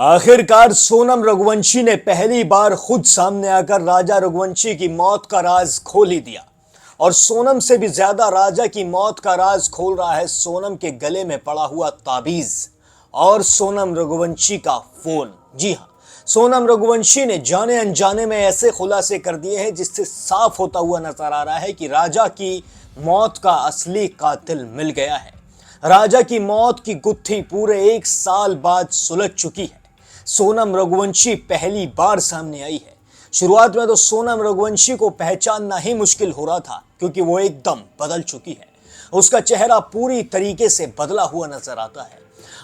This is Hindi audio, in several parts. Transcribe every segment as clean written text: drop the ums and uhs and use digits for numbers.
आखिरकार सोनम रघुवंशी ने पहली बार खुद सामने आकर राजा रघुवंशी की मौत का राज खोल ही दिया। और सोनम से भी ज्यादा राजा की मौत का राज खोल रहा है सोनम के गले में पड़ा हुआ ताबीज और सोनम रघुवंशी का फोन। जी हां, सोनम रघुवंशी ने जाने अनजाने में ऐसे खुलासे कर दिए हैं जिससे साफ होता हुआ नजर आ रहा है कि राजा की मौत का असली कातिल मिल गया है। राजा की मौत की गुत्थी पूरे 1 साल बाद सुलझ चुकी है। सोनम रघुवंशी पहली बार सामने आई है। शुरुआत में तो सोनम रघुवंशी को पहचानना ही मुश्किल हो रहा था क्योंकि वो एकदम बदल चुकी है। उसका चेहरा पूरी तरीके से बदला हुआ नजर आता है।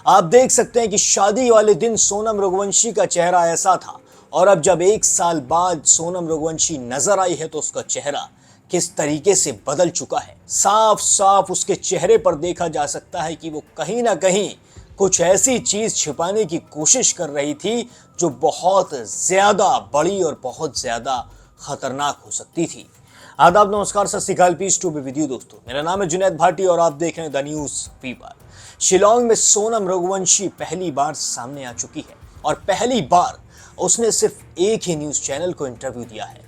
आप देख सकते हैं कि शादी वाले दिन सोनम रघुवंशी का चेहरा ऐसा था और अब जब 1 साल बाद सोनम रघुवंशी नजर आई है तो उसका चेहरा किस तरीके से बदल चुका है। साफ साफ उसके चेहरे पर देखा जा सकता है कि वो कहीं ना कहीं कुछ ऐसी चीज छिपाने की कोशिश कर रही थी जो बहुत ज्यादा बड़ी और बहुत ज्यादा खतरनाक हो सकती थी। आदाब, नमस्कार, सत श्री अकाल, peace to be with you दोस्तों। मेरा नाम है जुनैद भाटी और आप देख रहे हैं द न्यूज फीवर। शिलोंग में सोनम रघुवंशी पहली बार सामने आ चुकी है और पहली बार उसने सिर्फ एक ही न्यूज चैनल को इंटरव्यू दिया है।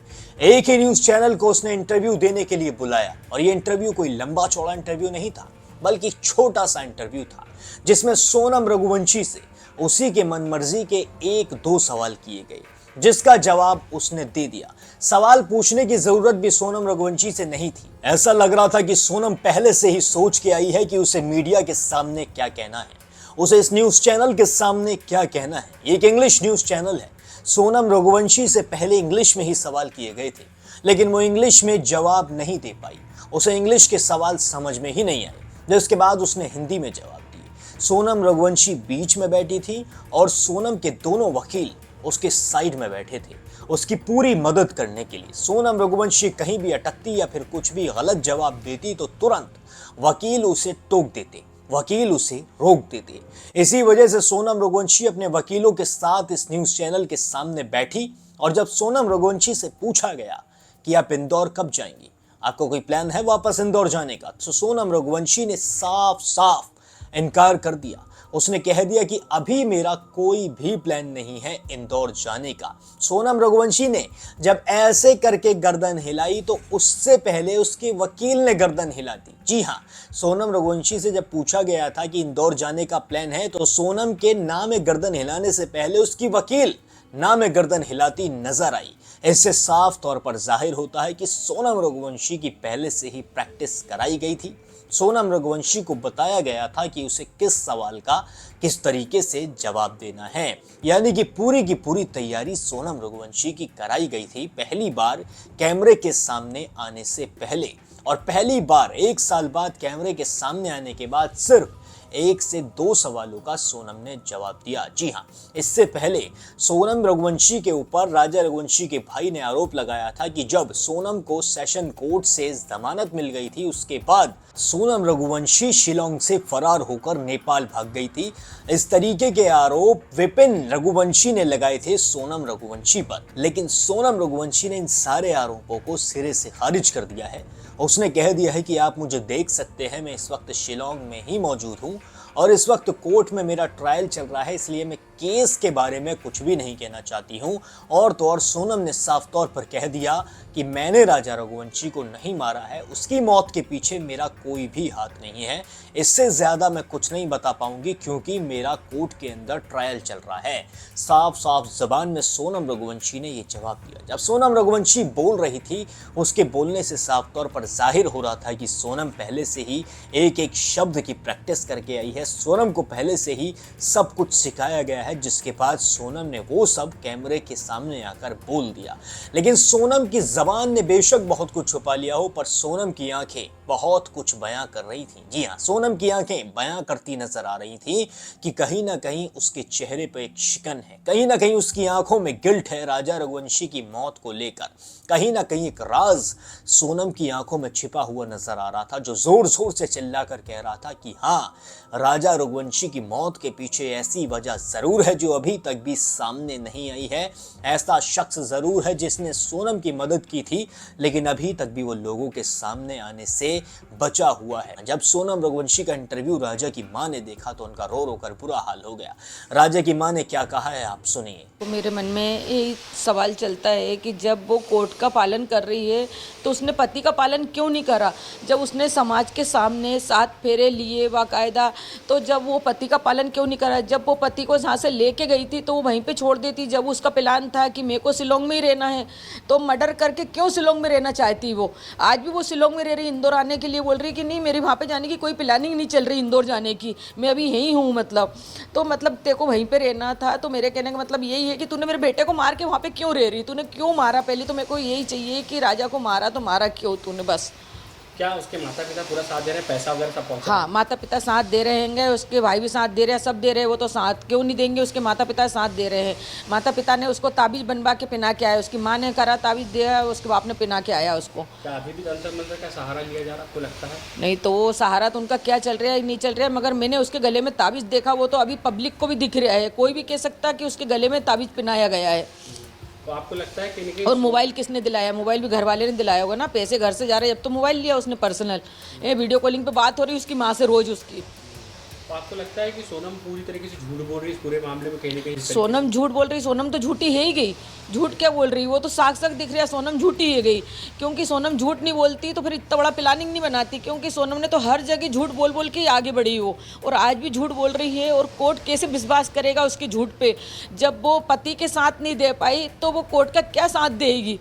एक ही न्यूज चैनल को उसने इंटरव्यू देने के लिए बुलाया और ये इंटरव्यू कोई लंबा चौड़ा इंटरव्यू नहीं था बल्कि छोटा सा इंटरव्यू था जिसमें सोनम रघुवंशी से उसी के मनमर्जी के 1-2 सवाल किए गए जिसका जवाब उसने दे दिया। सवाल पूछने की जरूरत भी सोनम रघुवंशी से नहीं थी। ऐसा लग रहा था कि सोनम पहले से ही सोच के आई है कि उसे मीडिया के सामने क्या कहना है, उसे इस न्यूज चैनल के सामने क्या कहना है। ये एक इंग्लिश न्यूज चैनल है। सोनम रघुवंशी से पहले इंग्लिश में ही सवाल किए गए थे लेकिन वो इंग्लिश में जवाब नहीं दे पाई। उसे इंग्लिश के सवाल समझ में ही नहीं आए। जिसके बाद उसने हिंदी में जवाब दिए। सोनम रघुवंशी बीच में बैठी थी और सोनम के दोनों वकील उसके साइड में बैठे थे उसकी पूरी मदद करने के लिए। सोनम रघुवंशी कहीं भी अटकती या फिर कुछ भी गलत जवाब देती तो तुरंत वकील उसे टोक देते, वकील उसे रोक देते। इसी वजह से सोनम रघुवंशी अपने वकीलों के साथ इस न्यूज चैनल के सामने बैठी और जब सोनम रघुवंशी से पूछा गया कि आप इंदौर कब जाएंगी, आपको कोई प्लान है वापस इंदौर जाने का, तो सोनम रघुवंशी ने साफ साफ इनकार कर दिया। उसने कह दिया कि अभी मेरा कोई भी प्लान नहीं है इंदौर जाने का। सोनम रघुवंशी ने जब ऐसे करके गर्दन हिलाई तो उससे पहले उसके वकील ने गर्दन हिला दी। जी हाँ, सोनम रघुवंशी से जब पूछा गया था कि इंदौर जाने का प्लान है तो सोनम के नाम गर्दन हिलाने से पहले उसकी वकील नाम गर्दन हिलाती नजर आई। इससे साफ तौर पर जाहिर होता है कि सोनम रघुवंशी की पहले से ही प्रैक्टिस कराई गई थी। सोनम रघुवंशी को बताया गया था कि उसे किस सवाल का किस तरीके से जवाब देना है, यानी कि पूरी की पूरी तैयारी सोनम रघुवंशी की कराई गई थी पहली बार कैमरे के सामने आने से पहले। और पहली बार 1 साल बाद कैमरे के सामने आने के बाद सिर्फ 1 से 2 सवालों का सोनम ने जवाब दिया। जी हाँ, इससे पहले सोनम रघुवंशी के ऊपर राजा रघुवंशी के भाई ने आरोप लगाया था कि जब सोनम को सेशन कोर्ट से जमानत मिल गई थी उसके बाद सोनम रघुवंशी शिलोंग से फरार होकर नेपाल भाग गई थी। इस तरीके के आरोप विपिन रघुवंशी ने लगाए थे सोनम रघुवंशी पर, लेकिन सोनम रघुवंशी ने इन सारे आरोपों को सिरे से खारिज कर दिया है। उसने कह दिया है कि आप मुझे देख सकते हैं, मैं इस वक्त शिलोंग में ही मौजूद हूं और इस वक्त कोर्ट में मेरा ट्रायल चल रहा है, इसलिए मैं केस के बारे में कुछ भी नहीं कहना चाहती हूं। और तो और सोनम ने साफ तौर पर कह दिया कि मैंने राजा रघुवंशी को नहीं मारा है, उसकी मौत के पीछे मेरा कोई भी हाथ नहीं है। इससे ज्यादा मैं कुछ नहीं बता पाऊंगी क्योंकि मेरा कोर्ट के अंदर ट्रायल चल रहा है। साफ साफ जबान में सोनम रघुवंशी ने यह जवाब दिया। जब सोनम रघुवंशी बोल रही थी उसके बोलने से साफ तौर पर जाहिर हो रहा था कि सोनम पहले से ही एक एक शब्द की प्रैक्टिस करके आई है। सोनम को पहले से ही सब कुछ सिखाया गया है जिसके बाद सोनम ने वो सब कैमरे के सामने आकर बोल दिया। लेकिन सोनम की जबान ने बेशक बहुत कुछ छुपा लिया हो पर सोनम की आंखें बहुत कुछ बयां कर रही थी। जी हाँ, सोनम की आंखें बयां करती नजर आ रही थी कि कहीं ना कहीं उसके चेहरे पर एक शिकन है, कहीं ना कहीं उसकी आंखों में गिल्ट है राजा रघुवंशी की मौत को लेकर। कहीं ना कहीं एक राज सोनम की आंखों में छिपा हुआ नजर आ रहा था जो जोर जोर से चिल्लाकर कह रहा था कि हाँ, राजा रघुवंशी की मौत के पीछे ऐसी वजह जरूर है जो अभी तक भी सामने नहीं आई है। ऐसा शख्स जरूर है जिसने सोनम की मदद की थी लेकिन अभी तक भी वो लोगों के सामने आने से से बचा हुआ है। जब सोनम रघुवंशी का इंटरव्यू राजा की मां ने देखा तो उनका रो रो कर बुरा हाल हो गया। राजा की मां ने क्या कहा है आप सुनिए। तो मेरे मन में यही सवाल चलता है कि जब वो कोर्ट का पालन कर रही है तो उसने पति का पालन क्यों नहीं करा। जब उसने समाज के सामने 7 फेरे लिए बाकायदा, तो जब वो पति का पालन क्यों नहीं करा। जब वो पति को जहाँ से लेके गई थी तो वो वहीं पे छोड़ देती। जब उसका प्लान था कि मेरे को शिलोंग में ही रहना है तो मर्डर करके क्यों शिलोंग में रहना चाहती वो। आज भी वो शिलोंग में रह रही, इंदौर आने के लिए बोल रही कि नहीं मेरी वहाँ पे जाने की कोई प्लानिंग नहीं चल रही इंदौर जाने की, मैं अभी यहीं हूँ। तो तेरे को वहीं पे रहना था। तो मेरे कहने का मतलब यही है कि तूने मेरे बेटे को मार के वहाँ पे क्यों रह रही, तूने क्यों मारा। पहले तो मेरे को यही चाहिए कि राजा को मारा तो मारा क्यों तूने बस। क्या उसके माता पिता पूरा साथ दे रहे हैं, पैसा वगैरह सब पहुंचा? हाँ, माता पिता साथ दे रहे हैं, उसके भाई भी साथ दे रहे हैं, सब दे रहे हैं। वो तो साथ क्यों नहीं देंगे, उसके माता पिता साथ दे रहे हैं। माता पिता ने उसको ताबीज़ बनवा के पहना के आया, उसकी माँ ने करा ताबीज़ दिया, उसके बाप ने पहना के आया उसको। क्या अभी भी जंतर मंतर का सहारा लिया जा रहा आपको लगता है? नहीं तो वो सहारा तो उनका क्या चल रहा है नहीं चल रहा है, मगर मैंने उसके गले में ताबीज़ देखा, वो तो अभी पब्लिक को भी दिख रहा है। कोई भी कह सकता कि उसके गले में ताबीज़ पहनाया गया है। तो आपको लगता है कि और मोबाइल किसने दिलाया, मोबाइल भी घर वाले ने दिलाया होगा ना, पैसे घर से जा रहे हैं जब तो मोबाइल लिया उसने पर्सनल। वीडियो कॉलिंग पे बात हो रही उसकी माँ से रोज उसकी। तो आपको लगता है कि सोनम पूरी तरीके से झूठ बोल रही है इस पूरे मामले में कहीं ना कहीं? सोनम झूठ बोल रही, सोनम तो झूठी है ही गई। झूठ क्या बोल रही, वो तो साफ साफ दिख रहा है सोनम झूठी है गई। क्योंकि सोनम झूठ नहीं बोलती तो फिर इतना बड़ा प्लानिंग नहीं बनाती। क्योंकि सोनम ने तो हर जगह झूठ बोल बोल के आगे बढ़ी वो, और आज भी झूठ बोल रही है। और कोर्ट कैसे विश्वास करेगा उसके झूठ पे, जब वो पति के साथ नहीं दे पाई तो वो कोर्ट का क्या साथ देगी।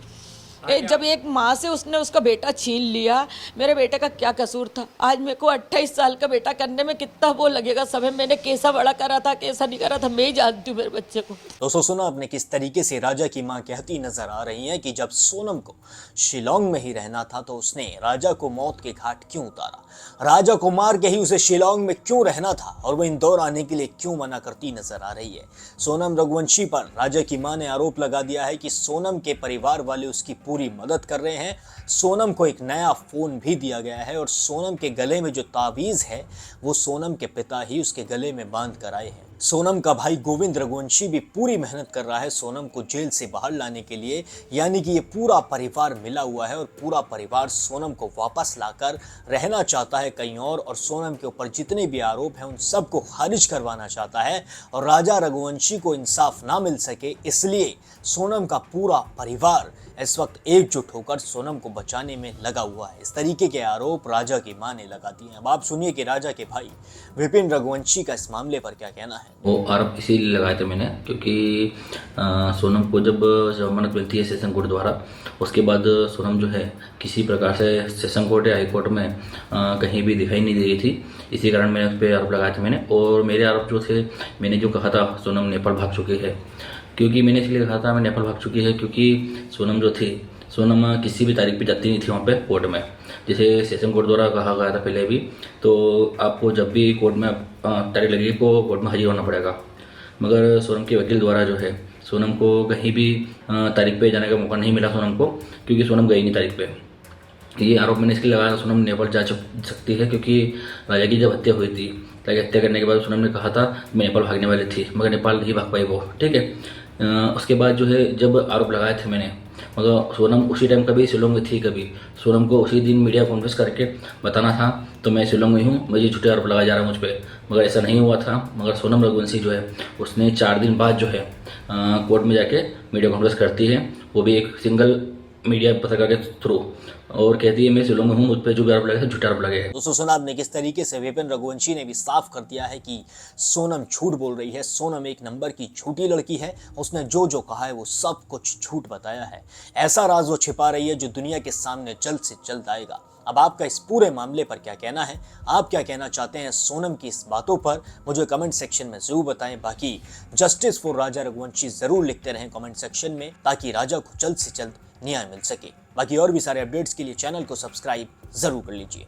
जब एक माँ से उसने उसका बेटा छीन लिया, मेरे बेटे का क्या कसूर था। आज मेरे को 28 साल का बेटा करने में कितना वो लगेगा, समय मैंने कैसा बड़ा करा था कैसा नहीं करा था मैं ही जानती हूँ मेरे बच्चे को। दोस्तों सुना आपने किस तरीके से राजा की मां कहती नजर आ रही है कि जब सोनम को शिलोंग में ही रहना था तो उसने राजा को मौत के घाट क्यों उतारा, राजा को मार के ही उसे शिलोंग में क्यों रहना था और वो इंदौर आने के लिए क्यों मना करती नजर आ रही है। सोनम रघुवंशी पर राजा की मां ने आरोप लगा दिया है कि सोनम के परिवार वाले उसकी पूरी मदद कर रहे हैं। सोनम को एक नया फोन भी दिया गया है और सोनम के गले में जो ताबीज है वो सोनम के पिता ही उसके गले में बांध कर आए हैं। सोनम का भाई गोविंद रघुवंशी भी पूरी मेहनत कर रहा है सोनम को जेल से बाहर लाने के लिए। यानी कि ये पूरा परिवार मिला हुआ है और पूरा परिवार सोनम को वापस लाकर रहना चाहता है कहीं और सोनम के ऊपर जितने भी आरोप हैं उन सबको खारिज करवाना चाहता है। और राजा रघुवंशी को इंसाफ ना मिल सके इसलिए सोनम का पूरा परिवार इस वक्त एकजुट होकर सोनम को बचाने में लगा हुआ है। इस तरीके के आरोप राजा की मां ने लगा दिए हैं। अब आप सुनिए कि राजा के भाई विपिन रघुवंशी का इस मामले पर क्या कहना है। वो आरोप इसीलिए लगाए थे मैंने क्योंकि सोनम को जब जमानत मिलती है सेशन कोर्ट द्वारा, उसके बाद सोनम जो है किसी प्रकार से सेशन कोर्ट या हाई कोर्ट में कहीं भी दिखाई नहीं दे रही थी। इसी कारण मैंने उस पर आरोप लगाए थे मैंने। और मेरे आरोप जो थे, मैंने जो कहा था सोनम नेपाल भाग चुकी है, क्योंकि मैंने इसलिए कहा था मैं नेपाल भाग चुकी है क्योंकि सोनम जो थी, सोनम किसी भी तारीख पे जाती नहीं थी वहाँ पे कोर्ट में। जैसे सेशन कोर्ट द्वारा कहा गया था पहले भी, तो आपको जब भी कोर्ट में तारीख लगेगी को कोर्ट में हाजिर होना पड़ेगा। मगर सोनम के वकील द्वारा जो है सोनम को कहीं भी तारीख पे जाने का मौका नहीं मिला सोनम को, क्योंकि सोनम गई नहीं तारीख पे। ये आरोप मैंने इसलिए लगाया सोनम नेपाल जा सकती है क्योंकि राजा की जब हत्या हुई थी, राजा हत्या करने के बाद सोनम ने कहा था मैं नेपाल भागने वाली थी, मगर नेपाल नहीं भाग पाई वो। ठीक है। उसके बाद जो है जब आरोप लगाए थे मैंने, मगर सोनम उसी टाइम कभी शिलोंग में थी, कभी सोनम को उसी दिन मीडिया कॉन्फ्रेंस करके बताना था तो मैं शिलोंग में हूँ, मुझे झूठे आरोप लगाया जा रहा है मुझ पर, मगर ऐसा नहीं हुआ था। मगर सोनम रघुवंशी जो है उसने 4 दिन बाद जो है कोर्ट में जाके मीडिया कॉन्फ्रेंस करती है, वो भी एक सिंगल मीडिया पत्रकार के थ्रू, और कहती है मैं शिलोंग में हूँ, मुझ पर जो भी आरोप लगे थे झूठे आरोप लगे हैं। दोस्तों सुना आपने किस तरीके से विपिन रघुवंशी ने भी साफ कर दिया है कि सोनम झूठ बोल रही है। सोनम एक नंबर की झूठी लड़की है, उसने जो जो कहा है वो सब कुछ झूठ बताया है। ऐसा राज वो छिपा रही है जो दुनिया के सामने जल्द से जल्द आएगा। अब आपका इस पूरे मामले पर क्या कहना है, आप क्या कहना चाहते हैं सोनम की इस बातों पर, मुझे कमेंट सेक्शन में जरूर बताएं। बाकी जस्टिस फॉर राजा रघुवंशी जरूर लिखते रहें कमेंट सेक्शन में, ताकि राजा को जल्द से जल्द न्याय मिल सके। बाकी और भी सारे अपडेट्स के लिए चैनल को सब्सक्राइब जरूर कर लीजिए।